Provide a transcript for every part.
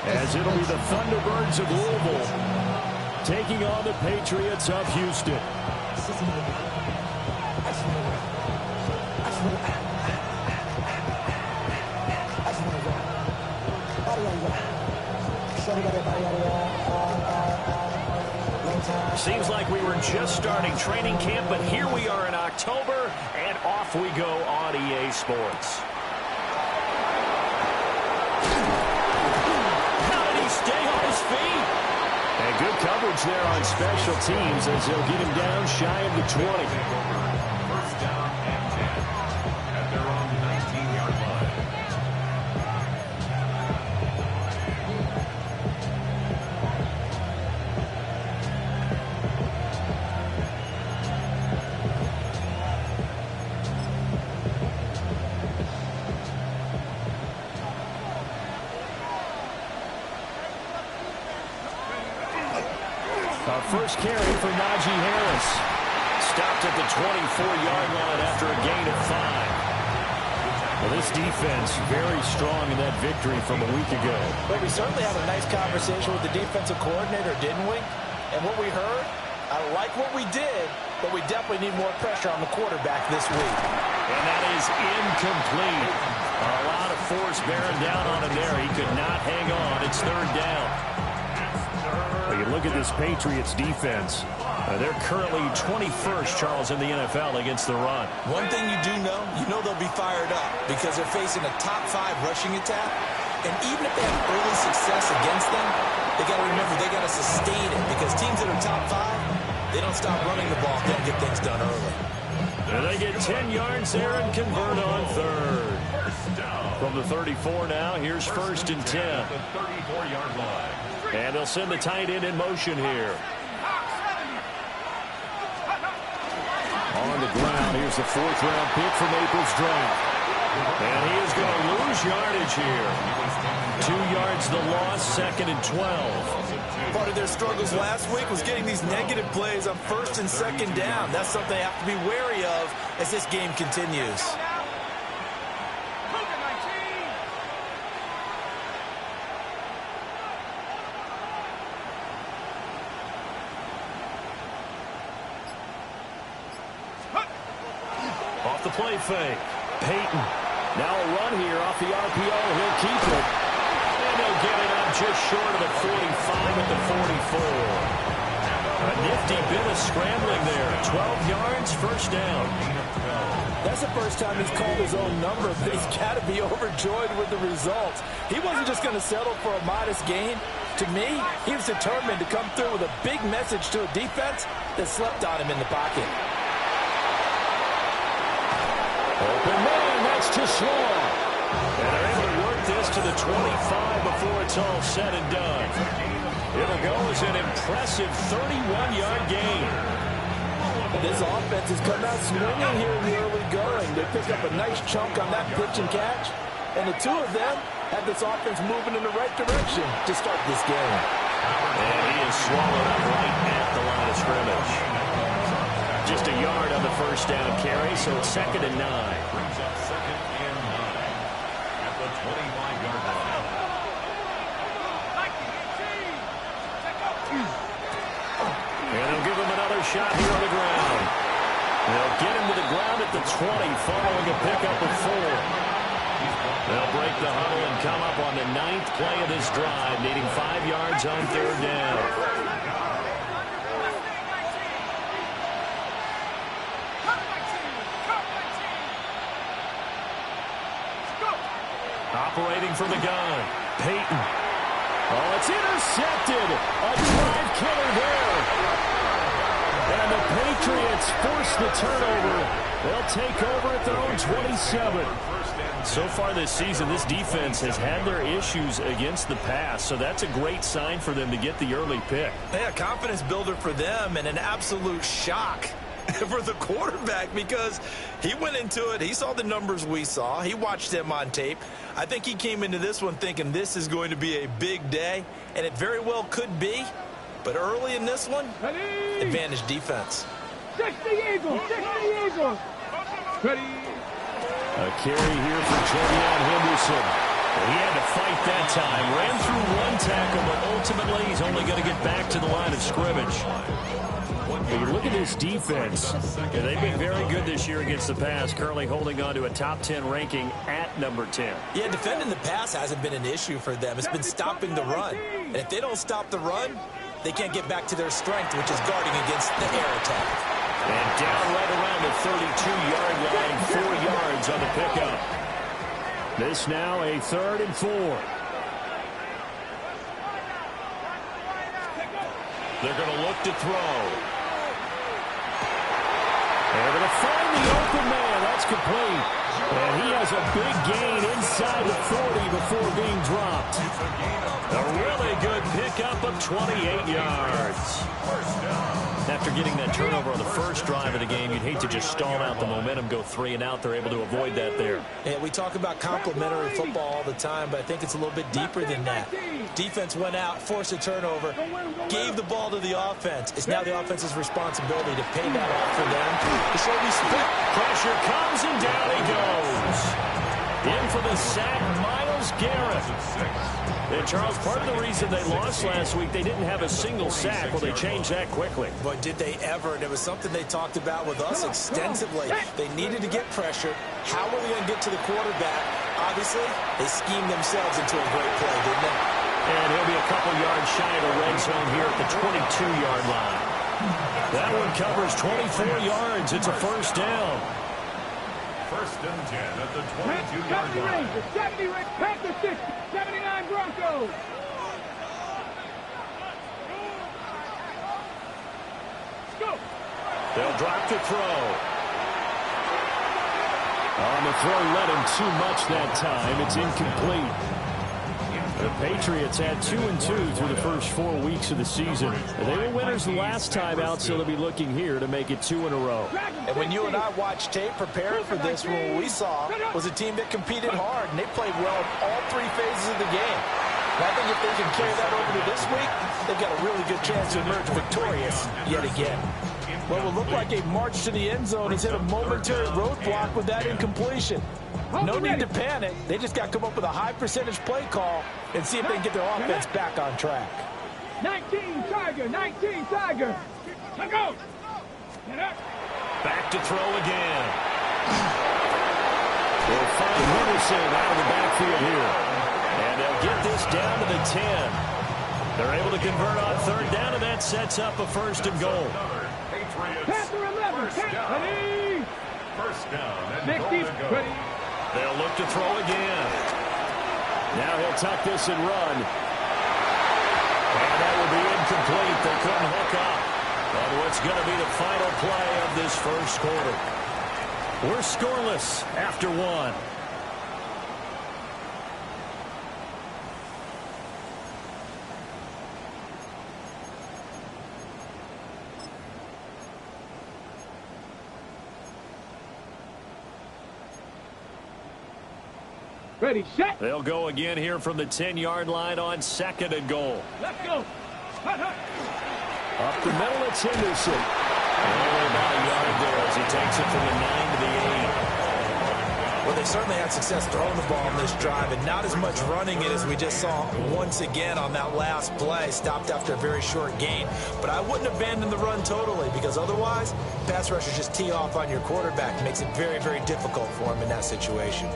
as it'll be the Thunderbirds of Louisville taking on the Patriots of Houston. Seems like we were just starting training camp, but here we are in October, and off we go on EA Sports. How did he stay on his feet? And good coverage there on special teams as they'll get him down shy of the 20. First down and 10 at their own 19-yard line. First carry for Najee Harris. Stopped at the 24-yard line after a gain of 5. Well, this defense very strong in that victory from a week ago. But we certainly had a nice conversation with the defensive coordinator, didn't we? And what we heard, I like what we did, but we definitely need more pressure on the quarterback this week. And that is incomplete. A lot of force bearing down on him there. He could not hang on. It's third down. You look at this Patriots defense. They're currently 21st, Charles, in the NFL against the run. One thing you do know, they'll be fired up because they're facing a top 5 rushing attack. And even if they have early success against them, they got to remember they got to sustain it because teams that are top 5, they don't stop running the ball if they don't get things done early. And they get 10 yards there and convert on third. From the 34 now, here's first and 10. The 34-yard line. And they'll send the tight end in motion here. On the ground, here's the 4th-round pick from April's draft. And he is going to lose yardage here. 2 yards the loss, second and 12. Part of their struggles last week was getting these negative plays on first and second down. That's something they have to be wary of as this game continues. Off the play fake. Peyton. Now a run here off the RPO. He'll keep it. And they'll get it up just short of the 45 at the 44. A nifty bit of scrambling there. 12 yards, first down. That's the first time he's called his own number, but he's got to be overjoyed with the results. He wasn't just going to settle for a modest gain. To me, he was determined to come through with a big message to a defense that slept on him in the pocket. Open man, that's too slow. And they're able to work this to the 25 before it's all said and done. It'll go as an impressive 31-yard gain. This offense has come out swinging here in the early going. They pick up a nice chunk on that pitch and catch. And the two of them have this offense moving in the right direction to start this game. And he is swallowed up right at the line of scrimmage. Just a yard on the first down carry, so it's second and 9. Brings up second and 9 at the 25-yard line. And they'll give him another shot here on the ground. They'll get him to the ground at the 20 following a pickup of 4. They'll break the huddle and come up on the 9th play of this drive, needing 5 yards on third down. Operating from the gun, Peyton. Oh, it's intercepted. A drive killer there. And the Patriots force the turnover. They'll take over at their own 27. So far this season, this defense has had their issues against the pass, so that's a great sign for them to get the early pick. Yeah, confidence builder for them and an absolute shock for the quarterback because he went into it. He saw the numbers we saw. He watched them on tape. I think he came into this one thinking this is going to be a big day, and it very well could be. But early in this one, advantage defense. Check the Eagles. Check the Eagles. Ready. A carry here for Javion Henderson. He had to fight that time. Ran through one tackle, but ultimately he's only going to get back to the line of scrimmage. But you look at this defense. They've been very good this year against the pass, currently holding on to a top 10 ranking at number 10. Yeah, defending the pass hasn't been an issue for them. It's been stopping the run. And if they don't stop the run, they can't get back to their strength, which is guarding against the air attack. And down right around the 32-yard line, 4 yards on the pickup. This now a 3rd and 4. They're going to look to throw. They're going to find the open man. That's complete. And he has a big gain inside the 40 before being dropped. A really good pickup of 28 yards. After getting that turnover on the first drive of the game, you'd hate to just stall out the momentum, go 3 and out. They're able to avoid that there. And we talk about complementary football all the time, but I think it's a little bit deeper than that. Defense went out, forced a turnover, gave the ball to the offense. It's now the offense's responsibility to pay that off for them. The show we split. Pressure comes and down he goes. In for the sack, Myles Garrett. And Charles, part of the reason they lost last week, they didn't have a single sack. Well, they changed that quickly. But did they ever? And it was something they talked about with us extensively. They needed to get pressure. How were they going to get to the quarterback? Obviously, they schemed themselves into a great play, didn't they? And he'll be a couple yards shy of the red zone here at the 22-yard line. That one covers 24 yards. It's a first down. 1st and 10 at the 22-yard line. 70 range, Panther 60, 79 Broncos. Go. They'll drop to throw. On the throw, let him too much that time. It's incomplete. The Patriots had 2-2 through the first 4 weeks of the season. They were winners the last time out, so they'll be looking here to make it 2 in a row. And when you and I watched tape preparing for this one, what we saw was a team that competed hard, and they played well in all 3 phases of the game. And I think if they can carry that over to this week, they've got a really good chance to emerge victorious yet again. What will look like a march to the end zone has hit a momentary roadblock with that incompletion. No need to panic. They just got to come up with a high percentage play call and see if they can get their offense back on track. 19 Tiger, 19 Tiger. Let go. Get up. Back to throw again. They'll find Henderson out of the backfield here. And they'll get this down to the 10. They're able to convert on 3rd down, and that sets up a 1st and goal. Panther 11, ready. 1st down and Next goal deep, to go. ready. They'll look to throw again. Now he'll tuck this and run. And that will be incomplete. They couldn't hook up. And what's going to be the final play of this first quarter? We're scoreless after 1. Ready, set. They'll go again here from the 10-yard line on 2nd and goal. Let's go. Hut, hut. Up the middle, it's Henderson. Only about a yard there as he takes it from the 9 to the 8. Well, they certainly had success throwing the ball on this drive, and not as much running it as we just saw once again on that last play. Stopped after a very short gain. But I wouldn't abandon the run totally, because otherwise, pass rushers just tee off on your quarterback. It makes it very, very difficult for him in that situation.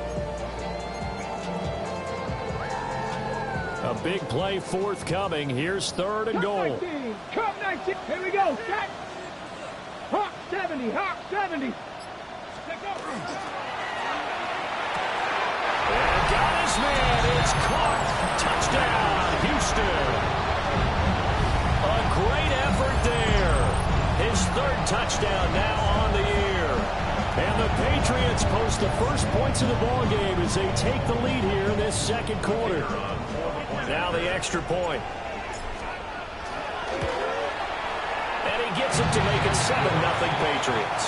A big play forthcoming. Here's 3rd and goal. 19. Come 19. Here we go. Set. Hawk 70. Hawk 70. Let's go. And got his man. It's caught. Touchdown, Houston. A great effort there. His 3rd touchdown now on the year. And the Patriots post the first points of the ball game as they take the lead here in this 2nd quarter. Now the extra point. And he gets it to make it 7-0 Patriots.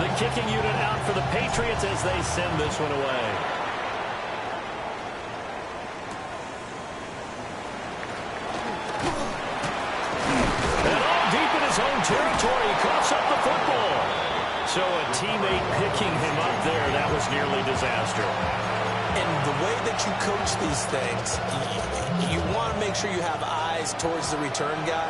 The kicking unit out for the Patriots as they send this one away. And coughs up the football. So a teammate picking him up there, that was nearly disaster. And the way that you coach these things, you want to make sure you have eyes towards the return guy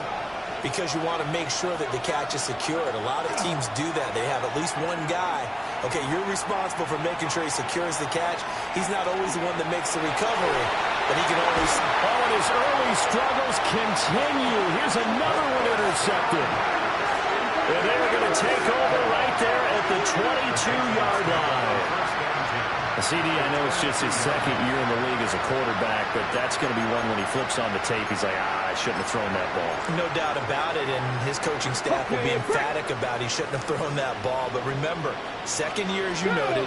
because you want to make sure that the catch is secured. A lot of teams do that. They have at least one guy. Okay, you're responsible for making sure he secures the catch. He's not always the one that makes the recovery, but he can always... Oh, and his early struggles continue. Here's another one intercepted. And they're going to take over right there at the 22-yard line. CD, I know it's just his second year in the league as a quarterback, but that's going to be one when he flips on the tape. He's like, I shouldn't have thrown that ball. No doubt about it, and his coaching staff will be emphatic about he shouldn't have thrown that ball. But remember, second year, as you noted,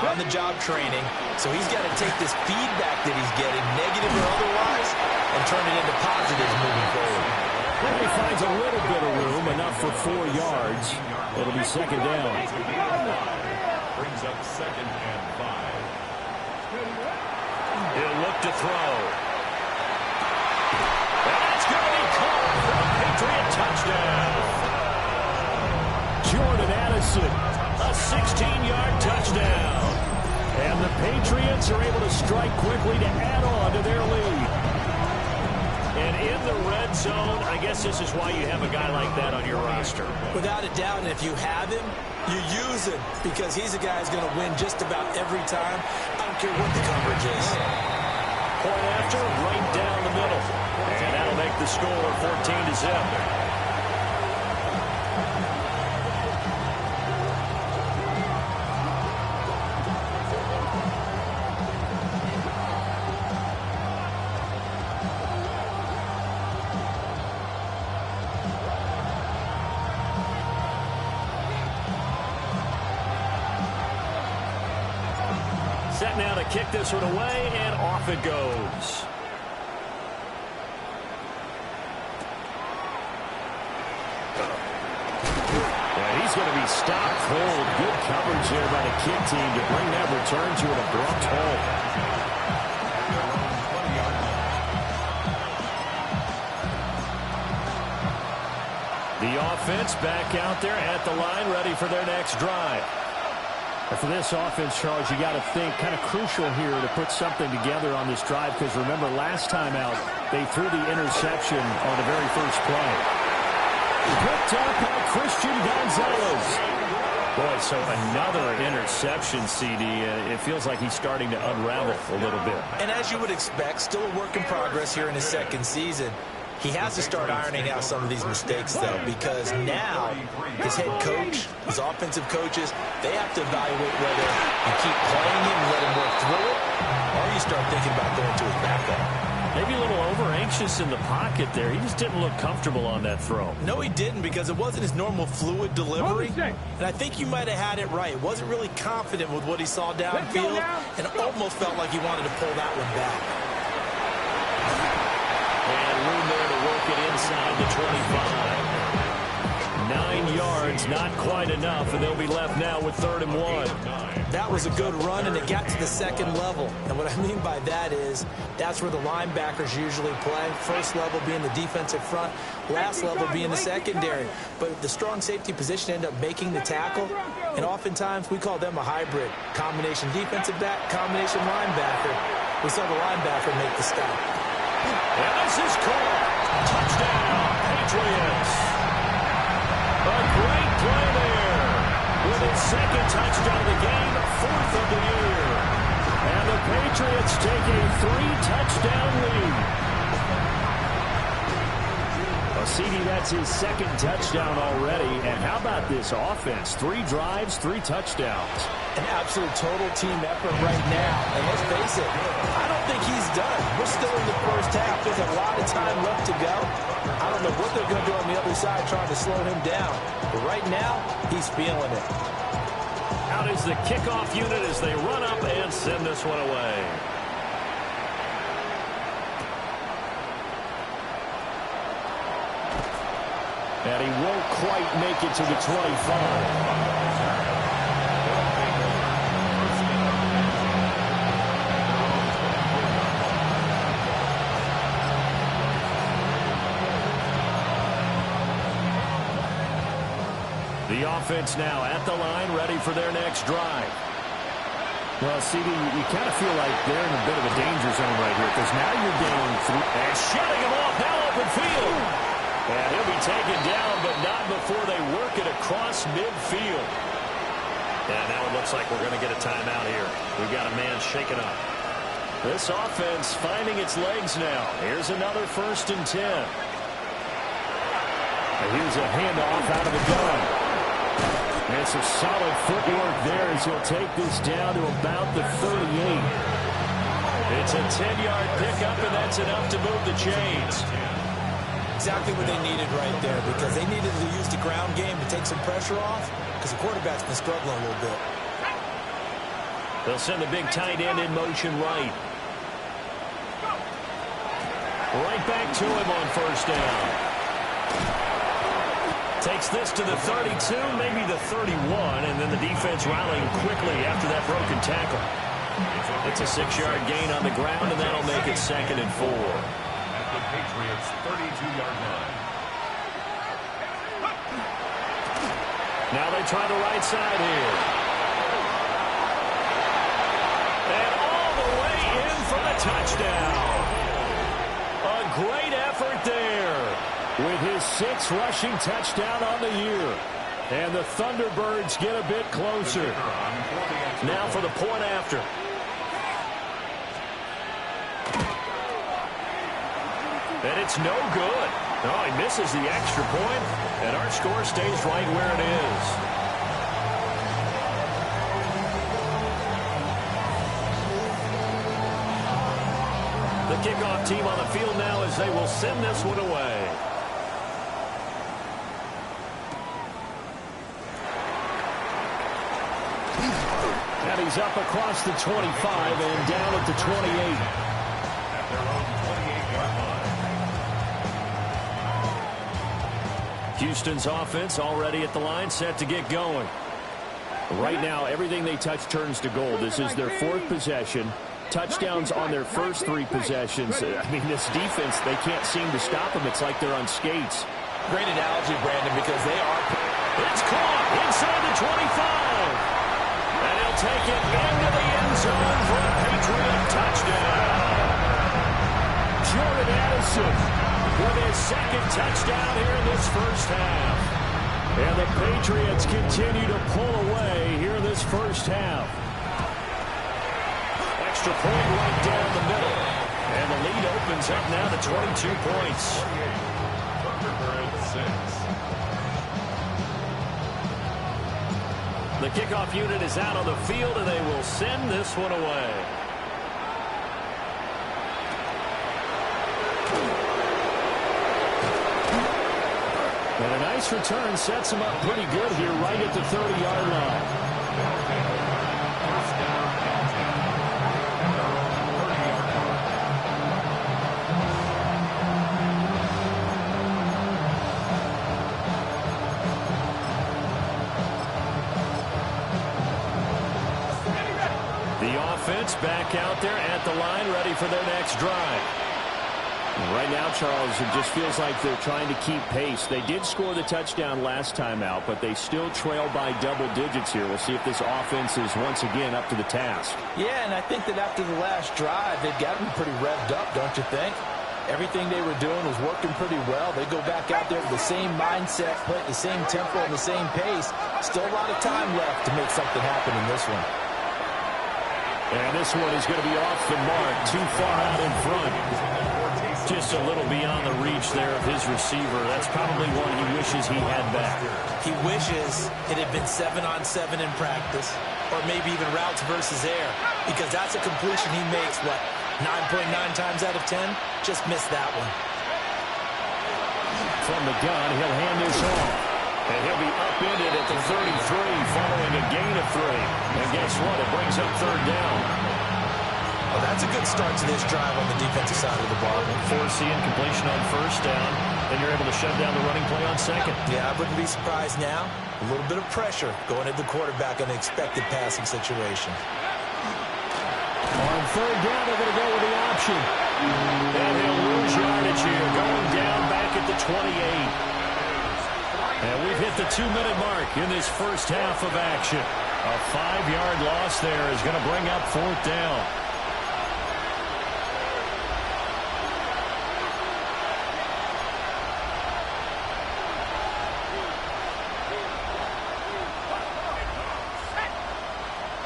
on-the-job training, so he's got to take this feedback that he's getting, negative or otherwise, and turn it into positives moving forward. Well, he finds a little bit of room, enough for 4 yards. It'll be second down. Brings up 2nd and 5. He'll look to throw. That's going to be caught for a Patriot touchdown. Jordan Addison, a 16-yard touchdown. And the Patriots are able to strike quickly to add on to their lead. And in the red zone, I guess this is why you have a guy like that on your roster. Without a doubt, and if you have him, you use him because he's a guy who's going to win just about every time. I don't care what the coverage is. Point after, right down the middle. And that'll make the score 14-0. Set now to kick this one away, and off it goes. Yeah, he's going to be stopped cold. Good coverage there by the kick team to bring that return to an abrupt halt. The offense back out there at the line, ready for their next drive. And for this offense, Charles, you got to think kind of crucial here to put something together on this drive because remember last time out they threw the interception on the very first play. Picked up by Christian Gonzalez. Boy, so another interception, CD. It feels like he's starting to unravel a little bit. And as you would expect, still a work in progress here in his second season. He has to start ironing out some of these mistakes, though, because now his head coach, his offensive coaches, they have to evaluate whether you keep playing him and let him work through it, or you start thinking about going to his backup. Maybe a little over-anxious in the pocket there. He just didn't look comfortable on that throw. No, he didn't, because it wasn't his normal fluid delivery. And I think you might have had it right. Wasn't really confident with what he saw downfield, and almost felt like he wanted to pull that one back. And room there to work it inside the 25. 9 yards, not quite enough, and they'll be left now with 3rd and 1. That was a good run, and it got to the second level. And what I mean by that is that's where the linebackers usually play. First level being the defensive front, last level being the secondary. But the strong safety position ended up making the tackle, and oftentimes we call them a hybrid. Combination defensive back, combination linebacker. We saw the linebacker make the stop. And this is caught. Touchdown, Patriots. A great play there. With his second touchdown of the game, 4th of the year. And the Patriots take a 3-touchdown lead. Well, CD, that's his second touchdown already. And how about this offense? 3 drives, 3 touchdowns. An absolute total team effort right now. And let's face it, I don't think he's done. We're still in the first half. There's a lot of time left to go. I don't know what they're going to do on the other side trying to slow him down. But right now, he's feeling it. Out is the kickoff unit as they run up and send this one away. And he won't quite make it to the 25. The offense now at the line, ready for their next drive. Well, CD, you kind of feel like they're in a bit of a danger zone right here because now you're down 3. And shutting him off now open field. And he'll be taken down, but not before they work it across midfield. And now it looks like we're going to get a timeout here. We've got a man shaken up. This offense finding its legs now. Here's another 1st and 10. And here's a handoff out of the gun. And some solid footwork there as he'll take this down to about the 38. It's a 10-yard pickup, and that's enough to move the chains. Exactly what they needed right there, because they needed to use the ground game to take some pressure off, because the quarterback's been struggling a little bit. They'll send the big tight end in motion right. Right back to him on 1st down. Takes this to the 32, maybe the 31, and then the defense rallying quickly after that broken tackle. It's a 6-yard gain on the ground, and that'll make it 2nd and 4. At the Patriots' 32-yard line. Now they try the right side here. And all the way in for the touchdown. A great effort there with his 6th rushing touchdown on the year. And the Thunderbirds get a bit closer. Now for the point after. And it's no good. Oh, he misses the extra point, and our score stays right where it is. The kickoff team on the field now as they will send this one away. And he's up across the 25 and down at the 28. At their own 28-yard line. Houston's offense already at the line, set to get going. Right now, everything they touch turns to gold. This is their 4th possession. Touchdowns on their first 3 possessions. I mean, this defense, they can't seem to stop them. It's like they're on skates. Great analogy, Brandon, because they are. It's caught inside the 25. And he'll take it into the end zone for a Patriot touchdown. Jordan Addison with his 2nd touchdown here in this first half. And the Patriots continue to pull away here in this first half. Extra point right down the middle. And the lead opens up now to 22 points. Thunderbirds 6. The kickoff unit is out on the field, and they will send this one away. And a nice return sets him up pretty good here right at the 30-yard line. First down and 10. At their own 30-yard line. The offense back out there at the line, ready for their next drive. Right now, Charles, it just feels like they're trying to keep pace. They did score the touchdown last time out, but they still trail by double digits here. We'll see if this offense is once again up to the task. Yeah, and I think that after the last drive, they've got them pretty revved up, don't you think? Everything they were doing was working pretty well. They go back out there with the same mindset, play at the same tempo and the same pace. Still a lot of time left to make something happen in this one. And this one is going to be off the mark, too far out in front. Just a little beyond the reach there of his receiver. That's probably one he wishes he had back. He wishes it had been 7-on-7 in practice, or maybe even routes versus air, because that's a completion he makes, what, 9.9 times out of 10? Just missed that one. From the gun, he'll hand this off. And he'll be upended at the 33 following a gain of 3. And guess what? It brings up 3rd down. Well, that's a good start to this drive on the defensive side of the ball. Forcing completion on 1st down. Then you're able to shut down the running play on 2nd. Yeah, I wouldn't be surprised now. A little bit of pressure going at the quarterback in an expected passing situation. On 3rd down, they're going to go with the option. And he'll lose yardage here, going down back at the 28. And we've hit the 2-minute mark in this first half of action. A 5-yard loss there is going to bring up 4th down.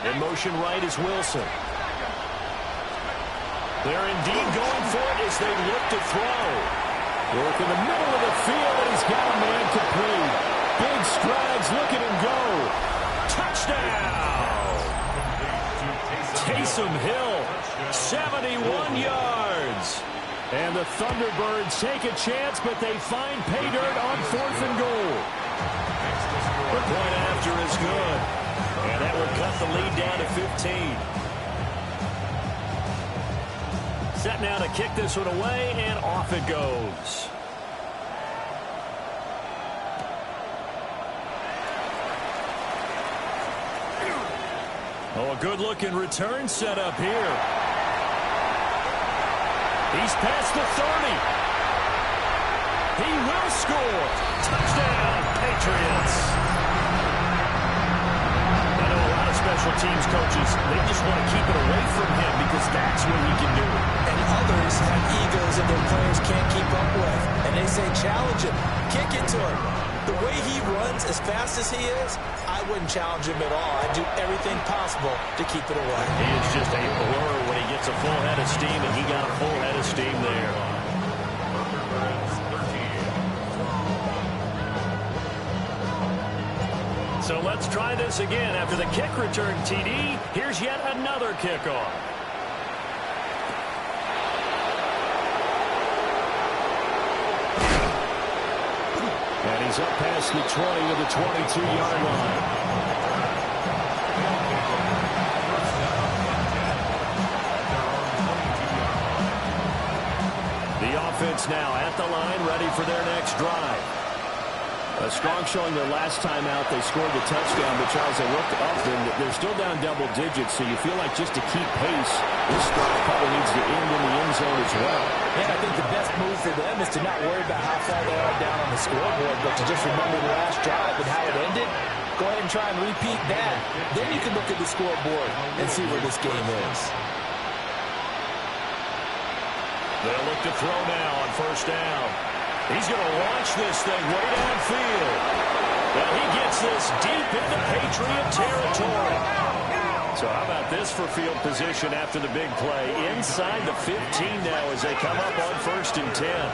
In motion right is Wilson. They're indeed going for it as they look to throw. Work in the middle of the field, and he's got a man complete. Big strides, look at him go. Touchdown! Taysom Hill, 71 yards. And the Thunderbirds take a chance, but they find pay dirt on 4th and goal. The point after is good. And that would cut the lead down to 15. Set now to kick this one away, and off it goes. Oh, a good-looking return set up here. He's past the 30. He will score. Touchdown, Patriots. Special teams coaches, they just want to keep it away from him because that's what he can do. And others have egos that their players can't keep up with. And they say, challenge him, kick it to him. The way he runs as fast as he is, I wouldn't challenge him at all. I'd do everything possible to keep it away. He is just a blur when he gets a full head of steam, and he got a full head of steam there. So let's try this again. After the kick return TD, here's yet another kickoff. And he's up past the 20 to the 22-yard line. The offense now at the line, ready for their next drive. A strong showing their last time out. They scored the touchdown, but Charles, they looked up, and they're still down double digits, so you feel like just to keep pace, this drive probably needs to end in the end zone as well. Yeah, I think the best move for them is to not worry about how far they are down on the scoreboard, but to just remember the last drive and how it ended. Go ahead and try and repeat that. Then you can look at the scoreboard and see where this game is. They'll look to throw now on 1st down. He's going to launch this thing way downfield. Well, he gets this deep into Patriot territory. So how about this for field position after the big play? Inside the 15 now as they come up on 1st and 10.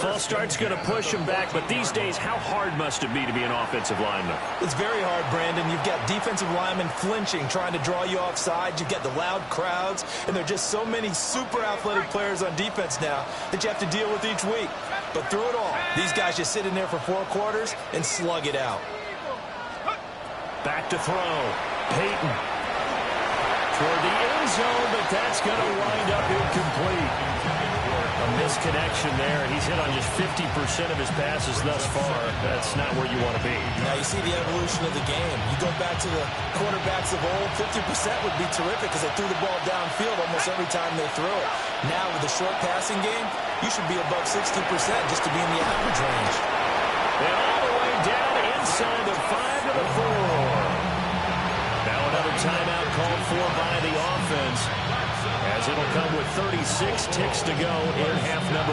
False start's going to push him back, but these days, how hard must it be to be an offensive lineman? It's very hard, Brandon. You've got defensive linemen flinching, trying to draw you offside. You've got the loud crowds, and there are just so many super athletic players on defense now that you have to deal with each week. But through it all, these guys just sit in there for 4 quarters and slug it out. Back to throw. Peyton. Toward the end zone, but that's going to wind up incomplete. A misconnection there. He's hit on just 50% of his passes thus far. That's not where you want to be. Now you see the evolution of the game. You go back to the quarterbacks of old, 50% would be terrific because they threw the ball downfield almost every time they threw it. Now with the short passing game, you should be above 60% just to be in the average range. And all the way down inside the 5 to the 4. Now another timeout called for by the offense, as it'll come with 36 ticks to go in half number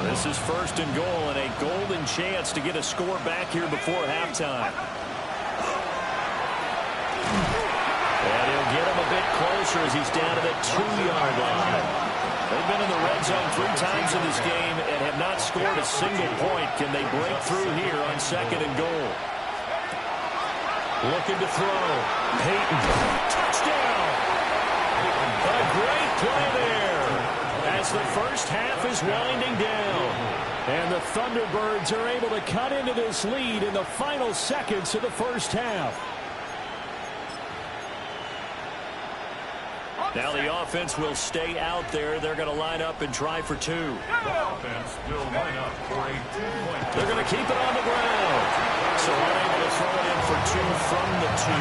1. This is 1st and goal, and a golden chance to get a score back here before halftime. And he'll get him a bit closer as he's down to the 2-yard line. They've been in the red zone 3 times in this game and have not scored a single point. Can they break through here on 2nd and goal? Looking to throw. Peyton. Touchdown! A great play there as the first half is winding down. And the Thunderbirds are able to cut into this lead in the final seconds of the first half. Now the offense will stay out there. They're going to line up and try for 2. The offense will line up for a 2-point. They're going to keep it on the ground. So unable to throw it in for 2 from the 2.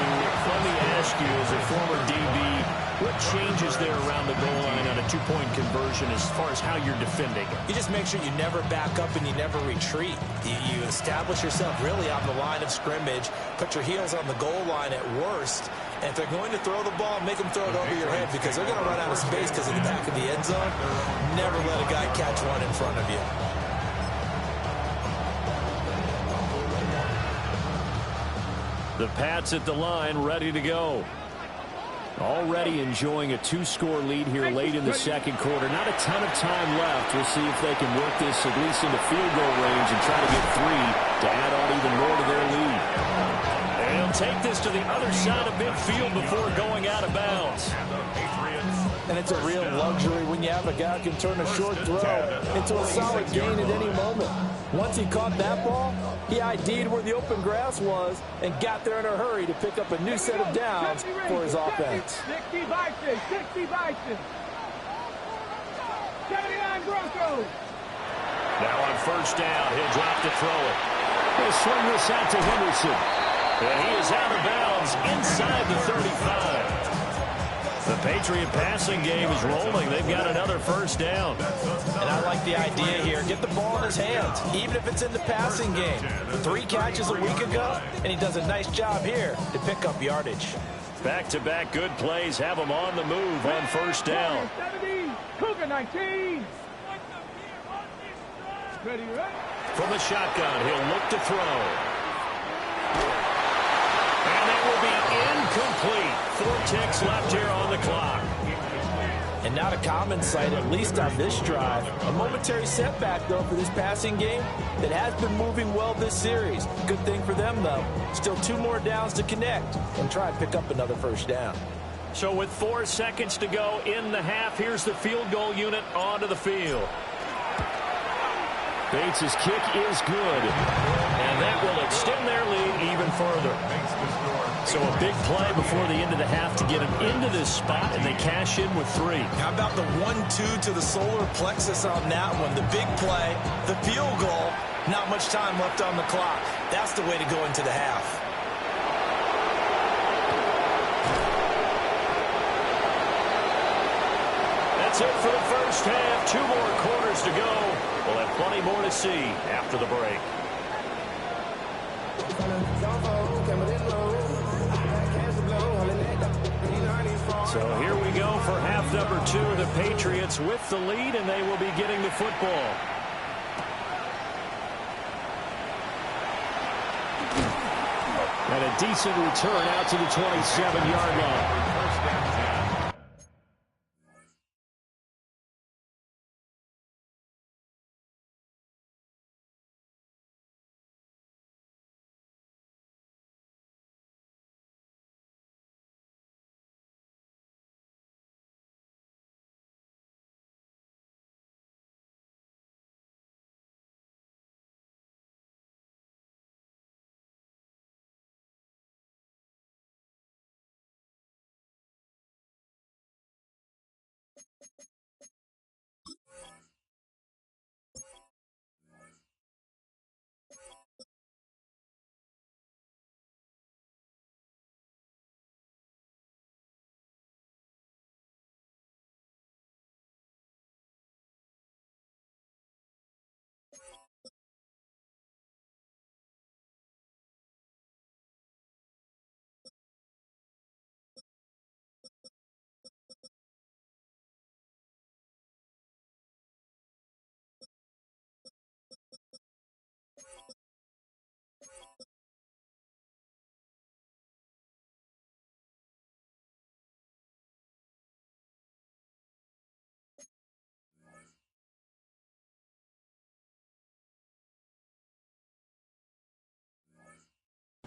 Let me ask you, as a former DB, What changes there around the goal line on a two-point conversion as far as how you're defending? You just make sure you never back up and you never retreat. You establish yourself really on the line of scrimmage, put your heels on the goal line at worst, and if they're going to throw the ball, make them throw it over your head because they're going to run out of space because of the back of the end zone. Never let a guy catch one in front of you. The Pats at the line, ready to go. Already enjoying a two-score lead here late in the second quarter. Not a ton of time left. We'll see if they can work this at least into field goal range and try to get 3 to add on even more to their lead. And he'll take this to the other side of midfield before going out of bounds. And it's a real luxury when you have a guy who can turn a short throw into a solid gain at any moment. Once he caught that ball, he ID'd where the open grass was and got there in a hurry to pick up a new set of downs for his offense. 60 Bison, 60 Bison. 79 Broncos. Now on first down, he'll drop to throw it. He'll swing this out to Henderson. And he is out of bounds inside the 35. The Patriot passing game is rolling. They've got another first down. And I like the idea here. Get the ball in his hands, even if it's in the passing game. 3 catches a week ago, and he does a nice job here to pick up yardage. Back-to-back good plays have him on the move on first down. 70, Cougar 19. Ready, right? From the shotgun, he'll look to throw. And it will be incomplete. 4 ticks left here on the clock. And not a common sight, at least on this drive. A momentary setback, though, for this passing game that has been moving well this series. Good thing for them, though. Still 2 more downs to connect and try and pick up another first down. So with 4 seconds to go in the half, here's the field goal unit onto the field. Bates' kick is good. And that will extend their lead even further. So a big play before the end of the half to get them into this spot, and they cash in with 3. How about the 1-2 to the solar plexus on that one? The big play, the field goal, not much time left on the clock. That's the way to go into the half. That's it for the first half. 2 more quarters to go. We'll have plenty more to see after the break. So here we go for half number 2. The Patriots with the lead, and they will be getting the football. And a decent return out to the 27-yard line.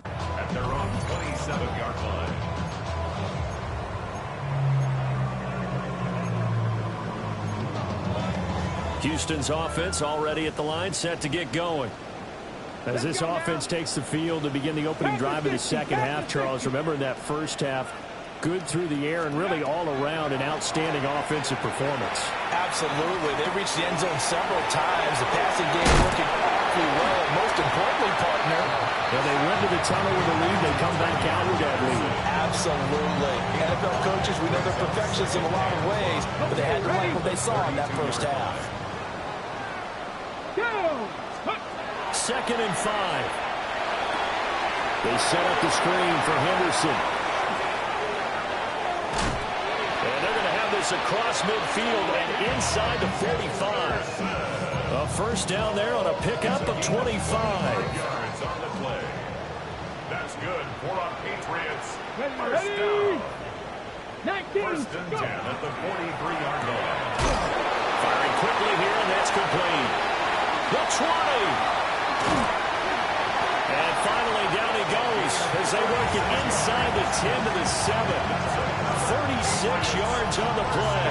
At their own 27-yard line. Houston's offense already at the line, set to get going. As this offense takes the field to begin the opening drive of the second half, Charles, remember in that first half, good through the air and really all around an outstanding offensive performance. Absolutely. They reached the end zone several times. The passing game working awfully well. And most importantly, partner, Well, they went to the tunnel with a lead. They come back out with that lead. absolutely. NFL coaches, we know they're perfectionists in a lot of ways, but they had to like what they saw in that first half. Go! 2nd and 5. They set up the screen for Henderson. And they're going to have this across midfield and inside the 45. A first down there on a pickup of 25. Yards on the play. That's good for our Patriots. First Ready? down. 19. First and 10 Go. at the 43-yard line. Firing quickly here, and that's complete. The 20. And finally, down he goes as they work it inside the 10 to the 7. 36 yards on the play.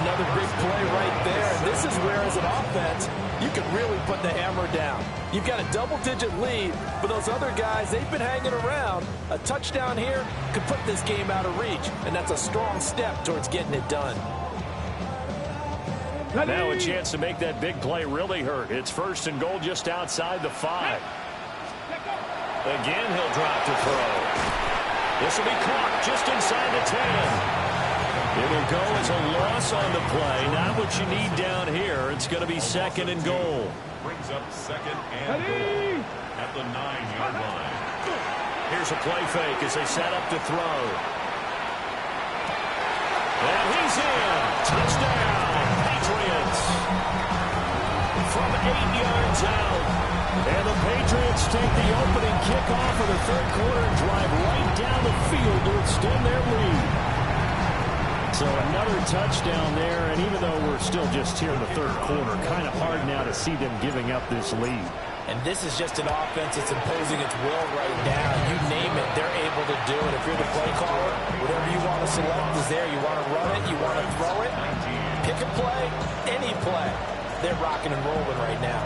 Another big play right there. And this is where, as an offense, you can really put the hammer down. You've got a double-digit lead, but those other guys, they've been hanging around. A touchdown here could put this game out of reach, and that's a strong step towards getting it done. Now a chance to make that big play really hurt. It's 1st and goal just outside the 5. Again, he'll drop to throw. This will be caught just inside the 10. It'll go as a loss on the play. Not what you need down here. It's going to be 2nd and goal. Brings up 2nd and goal at the 9-yard line. Here's a play fake as they set up to throw. And he's in. Touchdown, Patriots. From 8 yards out. And the Patriots take the opening kickoff of the 3rd quarter and drive right down the field to extend their lead. So another touchdown there, and even though we're still just here in the 3rd quarter, kind of hard now to see them giving up this lead. And this is just an offense that's imposing its will right now. You name it, they're able to do it. If you're the play caller, whatever you want to select is there. You want to run it, you want to throw it, pick a play, any play. They're rocking and rolling right now.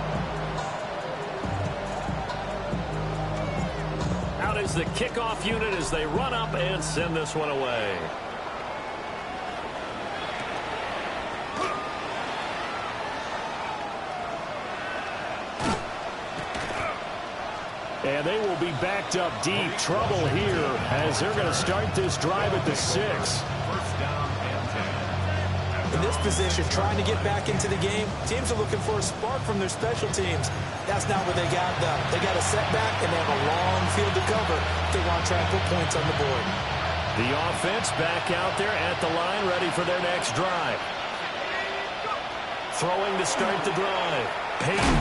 Out is the kickoff unit as they run up and send this one away. And they will be backed up deep. Trouble here as they're going to start this drive at the 6. First down and 10. In this position, trying to get back into the game, teams are looking for a spark from their special teams. That's not what they got done. They got a setback, and they have a long field to cover. They want to try and put points on the board. The offense back out there at the line, ready for their next drive. Throwing to start the drive. Peyton.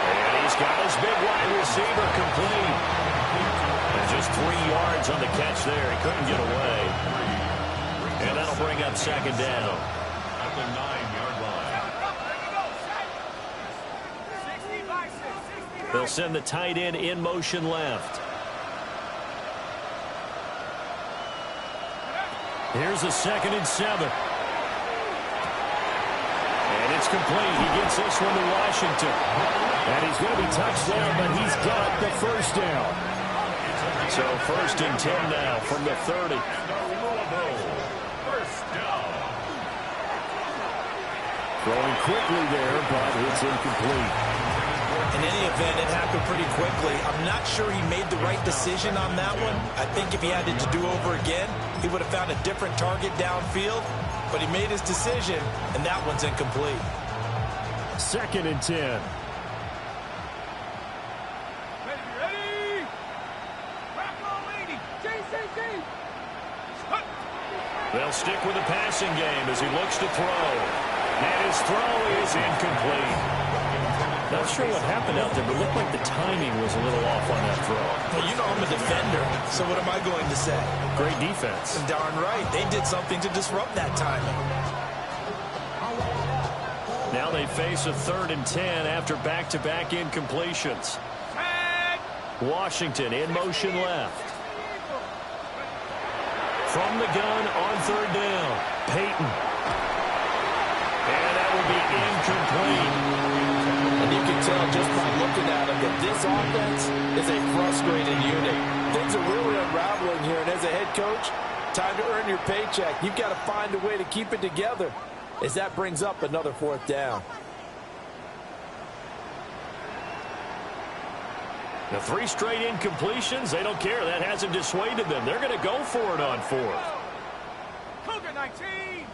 And he's got his big wide receiver complete. And just 3 yards on the catch there. He couldn't get away. And that'll bring up 2nd down. At the 9-yard line. They'll send the tight end in motion left. Here's a 2nd and 7. And it's complete. He gets this one to Washington. And he's going to be touched down, but he's got the first down. So 1st and 10 now from the 30. First down. Throwing quickly there, but it's incomplete. In any event, it happened pretty quickly. I'm not sure he made the right decision on that one. I think if he had it to do over again, he would have found a different target downfield. But he made his decision, and that one's incomplete. 2nd and 10. Ready? Rock on, lady. JCC. They'll stick with the passing game as he looks to throw. And his throw is incomplete. Not sure what happened out there, but it looked like the timing was a little off on that throw. Well, you know I'm a defender, so what am I going to say? Great defense. Darn right. They did something to disrupt that timing. Now they face a 3rd and 10 after back-to-back incompletions. Washington in motion left. From the gun on 3rd down. Peyton. And that will be incomplete. And you can tell just by looking at him that this offense is a frustrated unit. Things are really unraveling here, and as a head coach, time to earn your paycheck. You've got to find a way to keep it together as that brings up another 4th down. The 3 straight incompletions, they don't care. That hasn't dissuaded them. They're going to go for it on 4th. Cougar 19!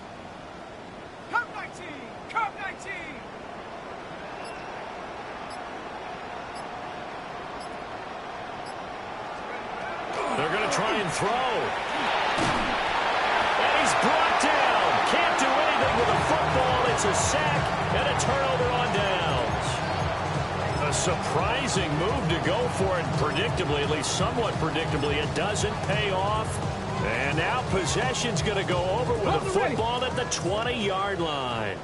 Cup 19! Cup 19! They're going to try and throw. And he's brought down. Can't do anything with a football. It's a sack and a turnover on downs. A surprising move to go for it. Predictably, at least somewhat predictably, it doesn't pay off. And now possession's going to go over with a football at the 20-yard line.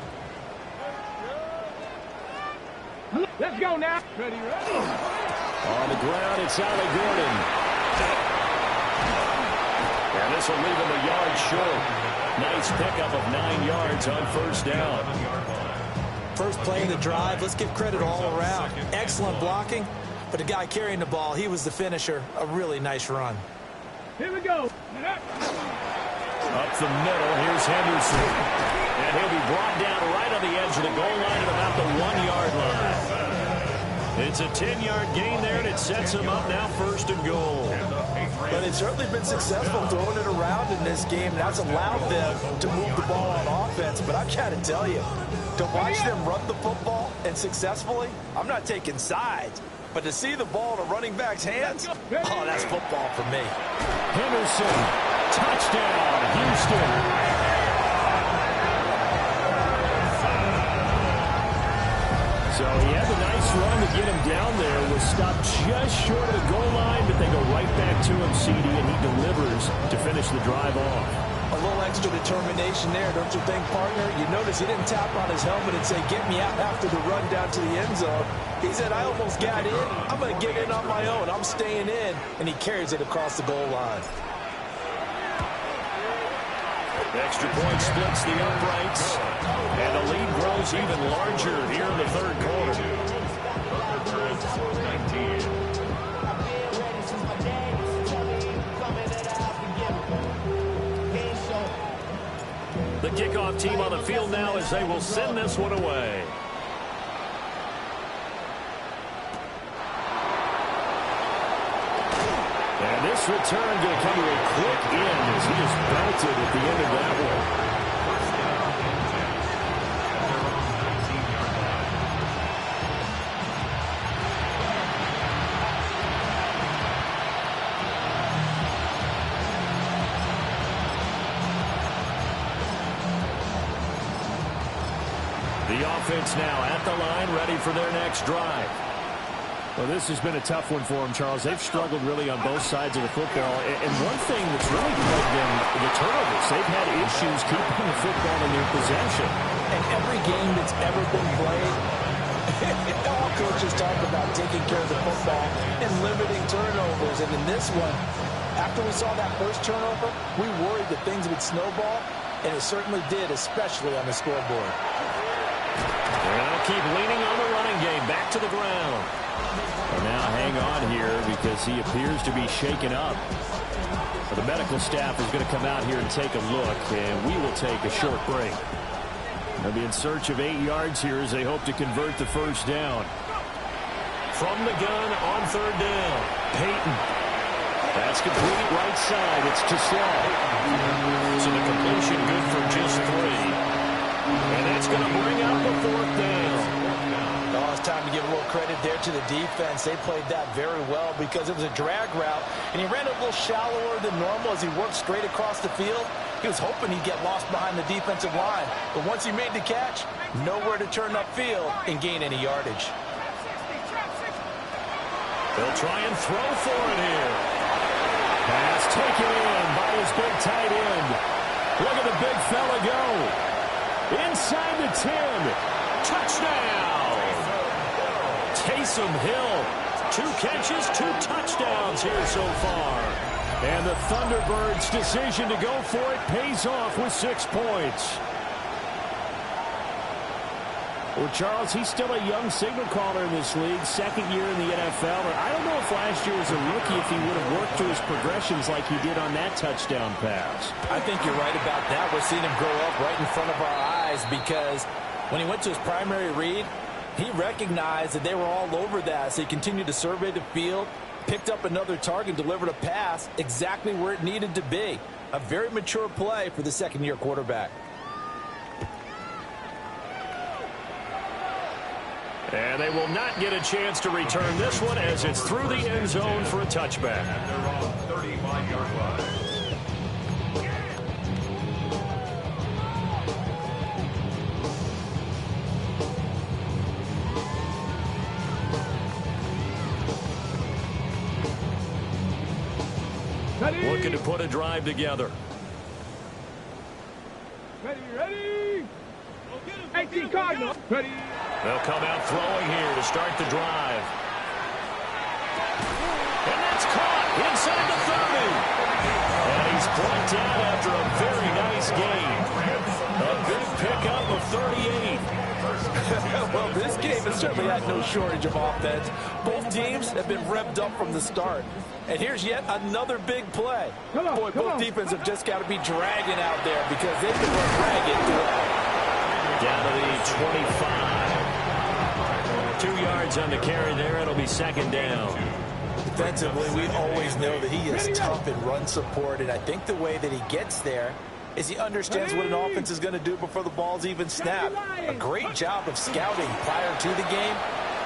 Let's go now. Ready, ready. On the ground, it's Ali Gordon. And this will leave him a yard short. Nice pickup of 9 yards on 1st down. First play of the drive, let's give credit all around. Excellent blocking, but the guy carrying the ball, he was the finisher. A really nice run. Here we go. Up the middle, here's Henderson. And he'll be brought down right on the edge of the goal line at about the 1-yard line. It's a 10-yard gain there, and it sets him up now 1st and goal. But they've certainly been successful throwing it around in this game. That's allowed them to move the ball on offense. But I've got to tell you, to watch them run the football and successfully, I'm not taking sides. But to see the ball in a running back's hands, oh, that's football for me. Henderson, touchdown, Houston. So he had a nice run to get him down there. Was stopped just short of the goal line, but they go right back to him, CD, and he delivers to finish the drive off. A little extra determination there, don't you think, partner? You notice he didn't tap on his helmet and say, get me out after the run down to the end zone. He said, I almost got in. I'm going to get in on my own. I'm staying in. And he carries it across the goal line. The extra point splits the uprights, and the lead grows even larger here in the 3rd quarter. The kickoff team on the field now as they will send this one away. And this return going to come to a quick end as he just belted at the end of that one. The offense now at the line, ready for their next drive. Well, this has been a tough one for them, Charles. They've struggled really on both sides of the football. And one thing that's really plagued them, the turnovers. They've had issues keeping the football in their possession. And every game that's ever been played, all coaches talk about taking care of the football and limiting turnovers. And in this one, after we saw that first turnover, we worried that things would snowball, and it certainly did, especially on the scoreboard. They're going to keep leaning on the running game. Back to the ground. And now hang on here because he appears to be shaken up. The medical staff is going to come out here and take a look, and we will take a short break. They'll be in search of 8 yards here as they hope to convert the 1st down. From the gun on 3rd down, Peyton. That's complete right side. It's to Slaw. So the completion good for just 3. And that's going to bring out the 4th down. Oh, it's time to give a little credit there to the defense. They played that very well because it was a drag route, and he ran a little shallower than normal as he worked straight across the field. He was hoping he'd get lost behind the defensive line, but once he made the catch, nowhere to turn upfield and gain any yardage. They'll try and throw for it here. Pass taken in by his big tight end. Look at the big fella go. Inside the 10. Touchdown. Taysom Hill. 2 catches, 2 touchdowns here so far. And the Thunderbirds' decision to go for it pays off with 6 points. Well, Charles, he's still a young signal caller in this league, 2nd year in the NFL. But I don't know if last year as a rookie if he would have worked to his progressions like he did on that touchdown pass. I think you're right about that. We're seeing him grow up right in front of our eyes because when he went to his primary read, He recognized that they were all over that, so he continued to survey the field, picked up another target, delivered a pass exactly where it needed to be. A very mature play for the second-year quarterback. And they will not get a chance to return this one as it's through the end zone for a touchback. And they're on 35-yard line. Ready? Looking to put a drive together. Ready? 18 Cardinal. Ready? They'll come out throwing here to start the drive. And that's caught inside the 30. And he's brought down after a very nice game. A big pickup of 38. Well, this game has certainly had no shortage of offense. Both teams have been revved up from the start. And here's yet another big play. Both defenses have just got to be dragging out there because they've been run ragged throughout. Down to the 25. 2 yards on the carry there. It'll be second down. Defensively, we always know that he is tough in run support, and I think the way that he gets there is he understands what an offense is going to do before the ball's even snapped. A great job of scouting prior to the game,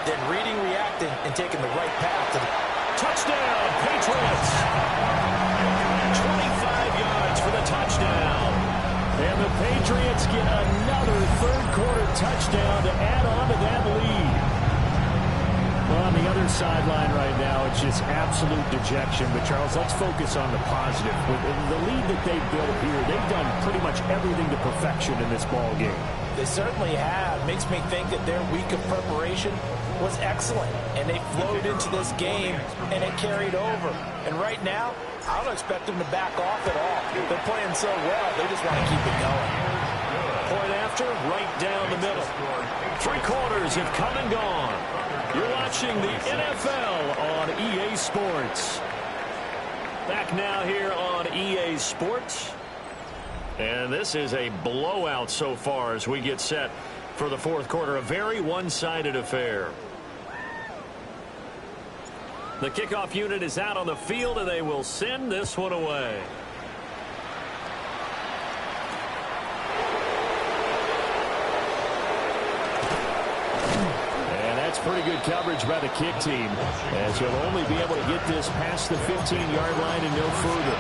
then reading, reacting, and taking the right path to the touchdown, Patriots. 25 yards for the touchdown. And the Patriots get another third-quarter touchdown to add on to that lead. Well, on the other sideline right now, it's just absolute dejection. But, Charles, let's focus on the positive. With the lead that they've built here, they've done pretty much everything to perfection in this ball game. They certainly have. Makes me think that their week of preparation was excellent. And they flowed into this game, and it carried over. And right now, I don't expect them to back off at all. They're playing so well, they just want to keep it going. Point after, right down the middle. 3 quarters have come and gone. You're watching the NFL on EA Sports. Back now here on EA Sports. And this is a blowout so far as we get set for the fourth quarter. A very one-sided affair. The kickoff unit is out on the field, and they will send this one away. And that's pretty good coverage by the kick team, as he'll only be able to get this past the 15-yard line and no further.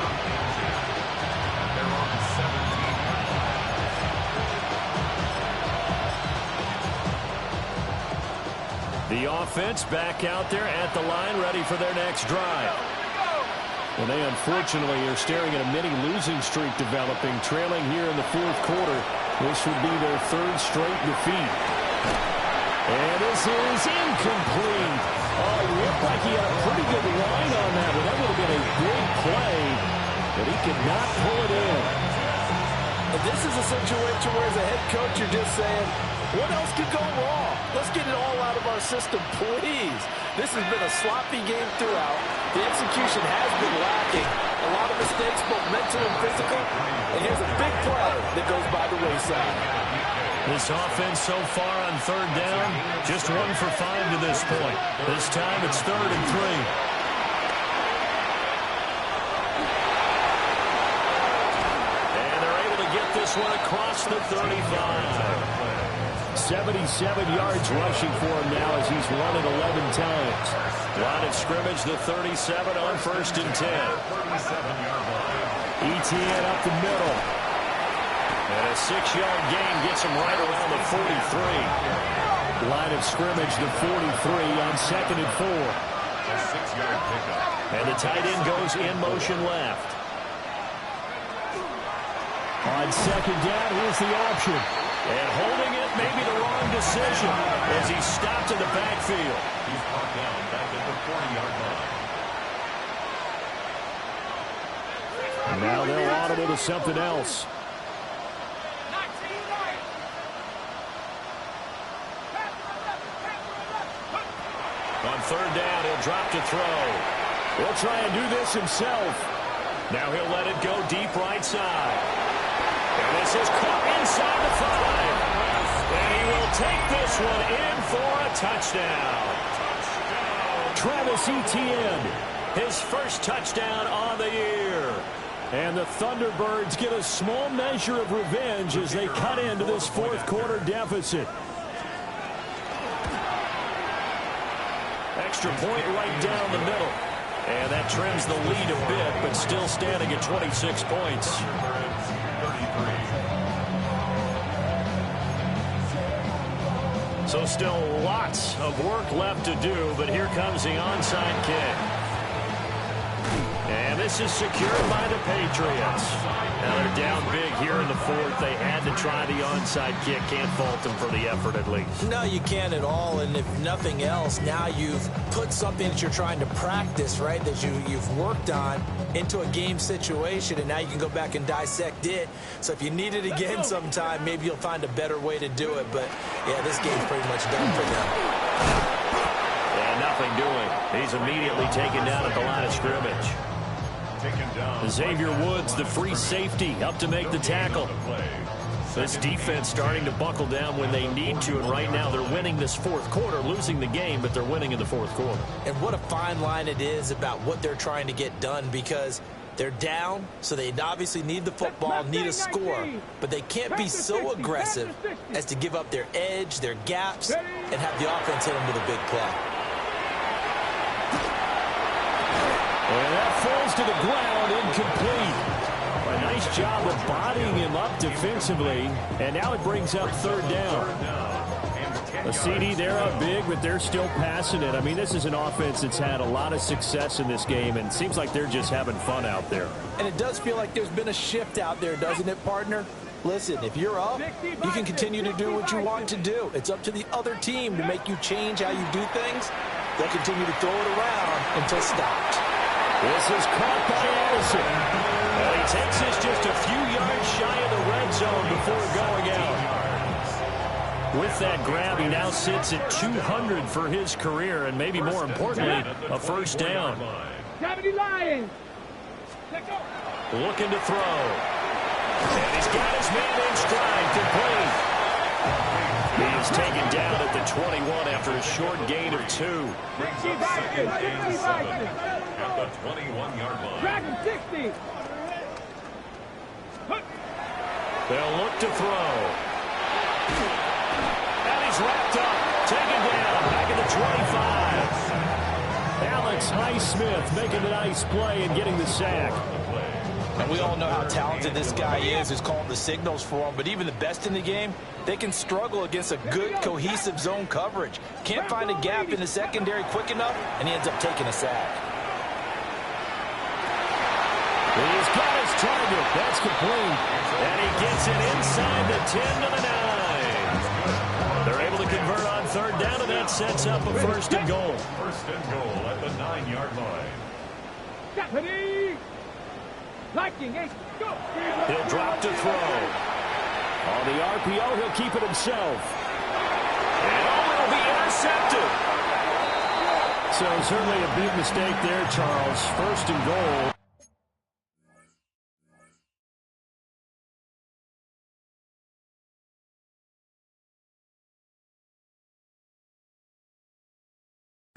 The offense back out there at the line, ready for their next drive. And they unfortunately are staring at a mini losing streak developing, trailing here in the fourth quarter. This would be their third straight defeat. And this is incomplete. Oh, it looked like he had a pretty good line on that, but that would have been a big play, but he could not pull it in. And this is a situation where as a head coach you're just saying, what else could go wrong? Let's get it all out of our system, please. This has been a sloppy game throughout. The execution has been lacking. A lot of mistakes, both mental and physical. And here's a big play that goes by the wayside. This offense so far on third down, just 1 for 5 to this point. This time it's 3rd and 3. This one across the 35. 77 yards rushing for him now as he's run it 11 times. Line of scrimmage, the 37 on 1st and 10. ETN up the middle. And a 6-yard gain gets him right around the 43. Line of scrimmage, the 43 on 2nd and 4. A 6-yard pickup. And the tight end goes in motion left. On second down, here's the option. And holding it may be the wrong decision as he's stopped in the backfield. He's brought down back at the 40-yard line. Now they'll audible to something else. On third down, he'll drop to throw. He'll try and do this himself. Now he'll let it go deep right side. And this is caught inside the 5. And he will take this one in for a touchdown. Travis Etienne, his first touchdown on the year. And the Thunderbirds get a small measure of revenge as they cut into this fourth quarter deficit. Extra point right down the middle. And that trims the lead a bit, but still standing at 26 points. So still lots of work left to do, but here comes the onside kick. And this is secured by the Patriots. Now they're down big here in the fourth. They had to try the onside kick. Can't fault them for the effort at least. No, you can't at all. And if nothing else, now you've put something that you're trying to practice, right, that you've worked on into a game situation, and now you can go back and dissect it. So if you need it again sometime, maybe you'll find a better way to do it. But, yeah, this game's pretty much done for them. Yeah, nothing doing. He's immediately taken down at the line of scrimmage. Xavier Woods, the free safety, up to make the tackle. This defense starting to buckle down when they need to, and right now they're winning this fourth quarter, losing the game, but they're winning in the fourth quarter. And what a fine line it is about what they're trying to get done, because they're down, so they obviously need the football, need a score, but they can't be so aggressive as to give up their edge, their gaps, and have the offense hit them with a big play. And that falls to the ground, incomplete. A nice job of bodying him up defensively, and now it brings up third down. A CD, they're up big, but they're still passing it. I mean, this is an offense that's had a lot of success in this game, and it seems like they're just having fun out there. And it does feel like there's been a shift out there, doesn't it, partner? Listen, if you're up, you can continue to do what you want to do. It's up to the other team to make you change how you do things. They'll continue to throw it around until stopped. This is caught by Addison. Well, he takes this just a few yards shy of the red zone before going out. With that grab, he now sits at 200 for his career, and maybe more importantly, a first down. 70 Lions. Looking to throw. And he's got his man in stride, complete. He is taken down at the 21 after a short gain of 2. Brings up second and 7 at the 21-yard line. Dragon 60. They'll look to throw. And he's wrapped up, taken down, back at the 25. Alex Highsmith making a nice play and getting the sack. And we all know how talented this guy is, who's calling the signals for him. But even the best in the game, they can struggle against a good, cohesive zone coverage. Can't find a gap in the secondary quick enough, and he ends up taking a sack. He's got his target. That's complete. And he gets it inside the 10 to the 9. They're able to convert on third down, and that sets up a first and goal. First and goal at the 9-yard line. Stephanie. Liking, hey, go. He'll drop to throw. On the RPO, he'll keep it himself. And it'll be intercepted. So certainly a big mistake there, Charles. First and goal.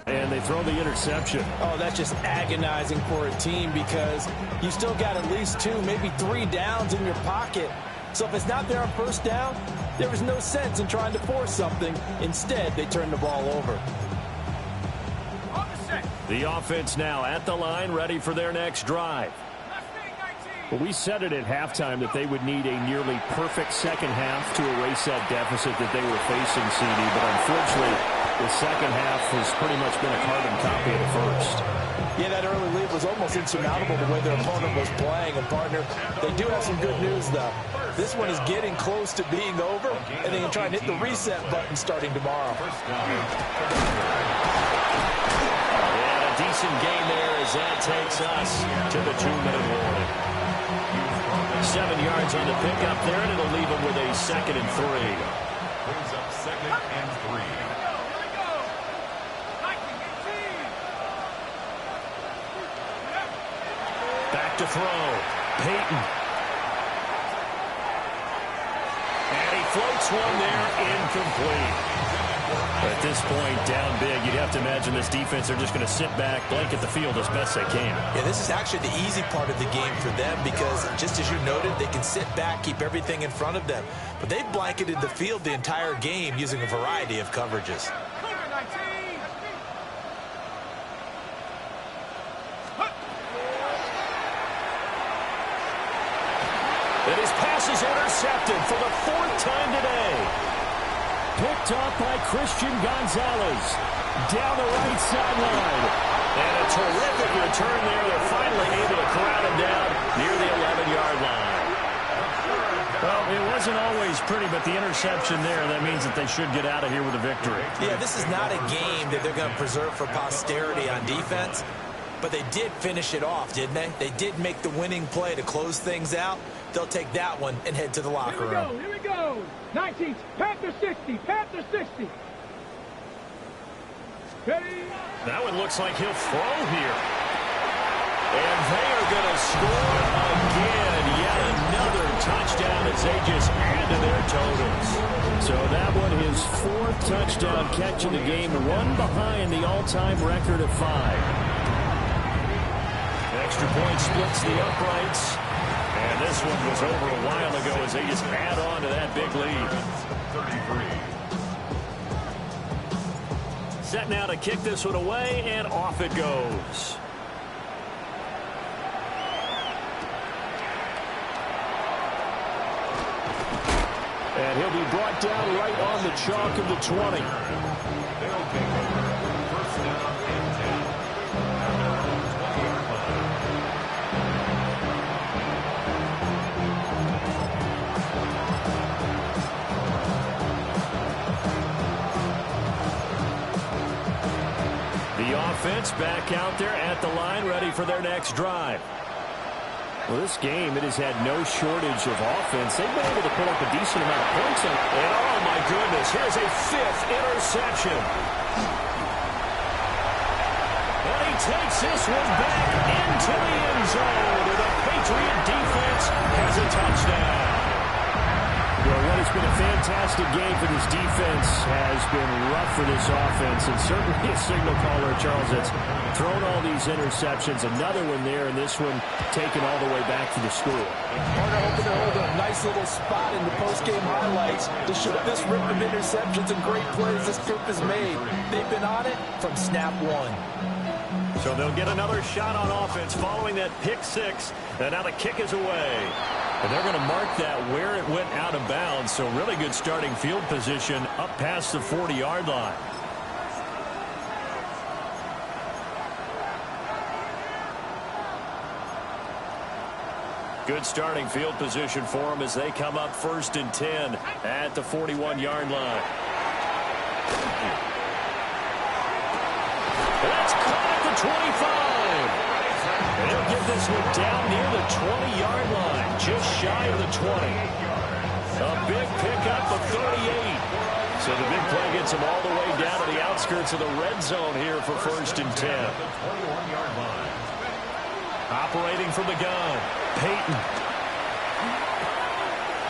And they throw the interception. Oh, that's just agonizing for a team, because you still got at least 2, maybe 3 downs in your pocket. So if it's not there on first down, there was no sense in trying to force something. Instead, they turn the ball over. The offense now at the line, ready for their next drive. Well, we said it at halftime that they would need a nearly perfect second half to erase that deficit that they were facing, CD. But unfortunately, the second half has pretty much been a carbon copy of the first. Yeah, that early lead was almost insurmountable the way their opponent was playing. And, partner, they do have some good news, though. This one is getting close to being over, and they can try and hit the reset button starting tomorrow. Yeah, a decent game there as that takes us to the 2-minute warning. 7 yards on the pickup there, and it'll leave them with a 2nd and 3. Brings up 2nd and 3. Back to throw. Peyton. And he floats one there, incomplete. At this point, down big, you'd have to imagine this defense are just going to sit back, blanket the field as best they can. Yeah, this is actually the easy part of the game for them because, just as you noted, they can sit back, keep everything in front of them. But they've blanketed the field the entire game using a variety of coverages. And his pass is intercepted for the 4th time today. Picked up by Christian Gonzalez. Down the right sideline. And a terrific return there. They're finally able to corral him down near the 11-yard line. Well, it wasn't always pretty, but the interception there, that means that they should get out of here with a victory. Yeah, this is not a game that they're going to preserve for posterity on defense. But they did finish it off, didn't they? They did make the winning play to close things out. They'll take that one and head to the locker room. Here we go. 19, Panther 60, Panther 60. Ready? That one looks like he'll throw here. And they are going to score again. Yet another touchdown as they just add to their totals. So that one, his 4th touchdown catch of the game, one behind the all-time record of 5. Extra point splits the uprights. And this one was over a while ago as they just add on to that big lead. 33. Set now to kick this one away, and off it goes. And he'll be brought down right on the chalk of the 20. They'll take over. First down and 10. The offense back out there at the line, ready for their next drive. Well, this game, it has had no shortage of offense. They've been able to put up a decent amount of points. And oh, my goodness, here's a 5th interception. And he takes this one back into the end zone. And the Patriot defense has a touchdown. Well, what has been a fantastic game for this defense has been rough for this offense, and certainly a signal caller, Charles, that's thrown all these interceptions. Another one there, and this one taken all the way back to the score. Carter hoping to hold a nice little spot in the post-game highlights to show this rip of interceptions and great plays this group has made. They've been on it from snap one. So they'll get another shot on offense following that pick 6, and now the kick is away. And they're going to mark that where it went out of bounds. So really good starting field position up past the 40-yard line. Good starting field position for them as they come up 1st and 10 at the 41-yard line. That's caught at the 25. And they'll get this one down near the 20-yard line, just shy of the 20. A big pickup of 38. So the big play gets them all the way down to the outskirts of the red zone here for 1st and 10. Operating from the gun, Peyton.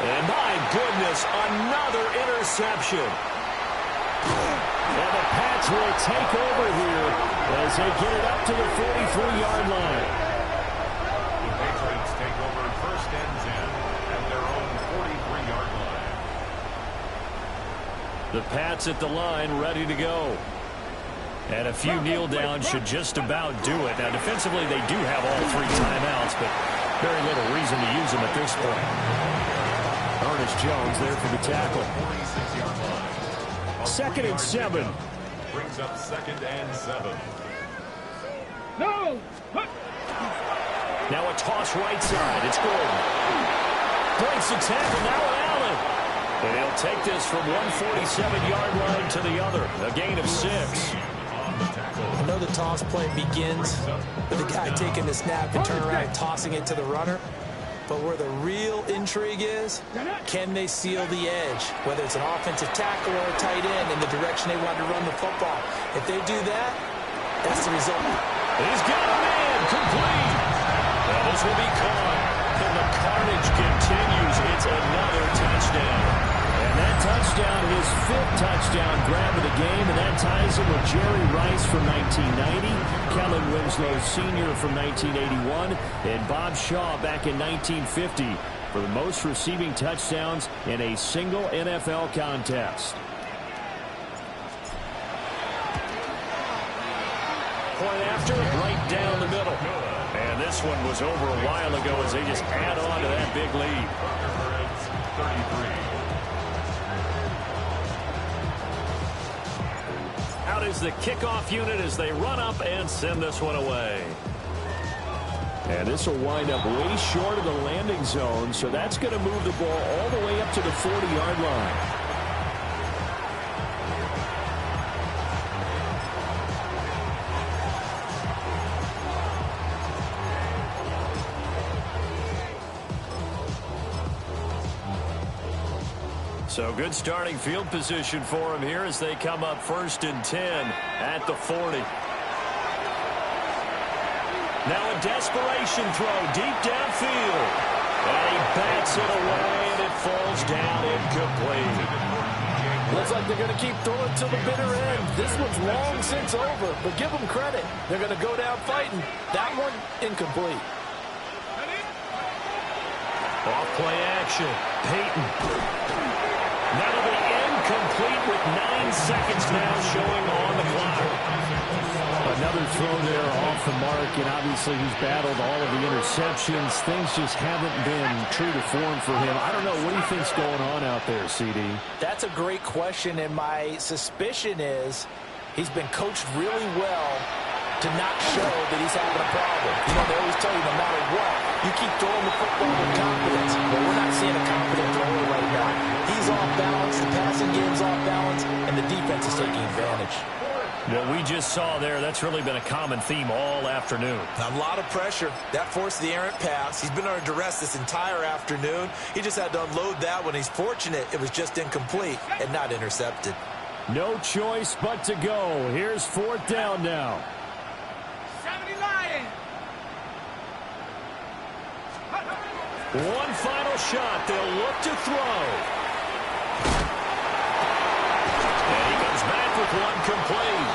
And my goodness, another interception. And the Pats will take over here as they get it up to the 43-yard line. The Patriots take over 1st and 10 at their own 43-yard line. The Pats at the line, ready to go. And a few kneel downs should just about do it. Now, defensively, they do have all 3 timeouts, but very little reason to use them at this point. Ernest Jones there for the tackle. 46-yard line. 2nd and 7. Brings up 2nd and 7. No! Now a toss right side. It's Gordon. Breaks the tackle. Now Allen. And he'll take this from 147-yard line to the other. A gain of 6. I know the toss play begins with the guy taking the snap and turn around and tossing it to the runner. But where the real intrigue is, can they seal the edge? Whether it's an offensive tackle or a tight end in the direction they want to run the football. If they do that, that's the result. He's got a man complete. And this will be caught. And the carnage continues. It's another touchdown. And And that touchdown, his 5th touchdown grab of the game, and that ties him with Jerry Rice from 1990, Kellen Winslow Sr. from 1981, and Bob Shaw back in 1950 for the most receiving touchdowns in a single NFL contest. Point after, right down the middle. And this one was over a while ago as they just add on to that big lead. 33. Out is the kickoff unit as they run up and send this one away. And this will wind up way short of the landing zone, so that's going to move the ball all the way up to the 40-yard line. So good starting field position for him here as they come up 1st and 10 at the 40. Now a desperation throw deep downfield. And he bats it away, and it falls down incomplete. Looks like they're going to keep throwing to the bitter end. This one's long since over, but give them credit. They're going to go down fighting. That one, incomplete. Off play action. Peyton. That'll be incomplete with 9 seconds now showing on the clock. Another throw there off the mark, and obviously he's battled all of the interceptions. Things just haven't been true to form for him. I don't know. What do you think's going on out there, CD? That's a great question, and my suspicion is he's been coached really well to not show that he's having a problem. You know, they always tell you no matter what, you keep throwing the football with confidence. But we're not seeing a confident thrower right now. He's off balance, the passing game's off balance, and the defense is taking advantage. What we just saw there, that's really been a common theme all afternoon. A lot of pressure. That forced the errant pass. He's been under duress this entire afternoon. He just had to unload that one. He's fortunate it was just incomplete and not intercepted. No choice but to go. Here's 4th down now. 70 Lions. One final shot. They'll look to throw. And he comes back with one complete.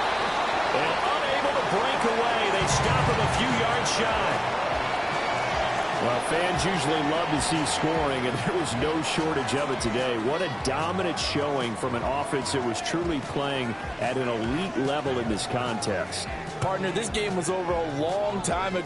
And unable to break away. They stop him a few yards shy. Well, fans usually love to see scoring, and there was no shortage of it today. What a dominant showing from an offense that was truly playing at an elite level in this contest. Partner, this game was over a long time ago.